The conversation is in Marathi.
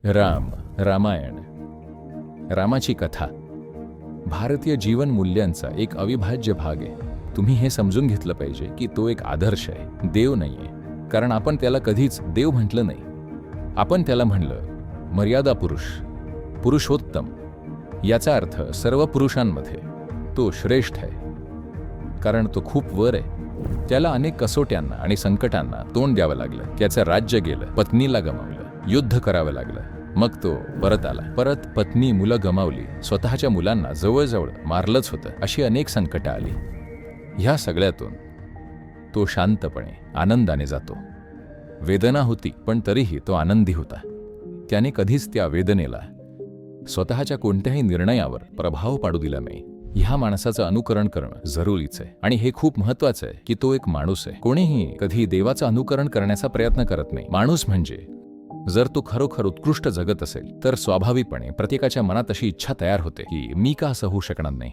रामायण, रामाची कथा भारतीय जीवन मूल्यांचा एक अविभाज्य भाग आहे। तुम्ही हे समजून घेतलं पाहिजे की तो एक आदर्श आहे, देव नाहीये। कारण आपण त्याला कधीच देव म्हटलं नाही, आपण त्याला म्हणलं मर्यादा पुरुष, पुरुषोत्तम। याचा अर्थ सर्व पुरुषांमध्ये तो श्रेष्ठ आहे, कारण तो खूप वर आहे। त्याला अनेक कसोट्यांना आणि संकटांना तोंड द्यावं लागलं, त्याचं राज्य गेलं, पत्नीला गमावलं, युद्ध करावं लागलं, मग तो परत आला। परत पत्नी, मुलं गमावली, स्वतःच्या मुलांना जवळजवळ मारलंच होतं, अशी अनेक संकटं आली। ह्या सगळ्यातून तो शांतपणे आनंदाने जातो। वेदना होती, पण तरीही तो आनंदी होता। त्याने कधीच त्या वेदनेला स्वतःच्या कोणत्याही निर्णयावर प्रभाव पाडू दिला नाही। ह्या माणसाचं अनुकरण करणं जरुरीचं आहे, आणि हे खूप महत्त्वाचं आहे की तो एक माणूस आहे। कोणीही कधी देवाचं अनुकरण करण्याचा प्रयत्न करत नाही। माणूस म्हणजे जर तो खरोखर उत्कृष्ट जगत असेल तर स्वाभाविकपणे प्रत्येकाच्या मनात अशी इच्छा तयार होते की मी का असं होऊ शकणार नाही।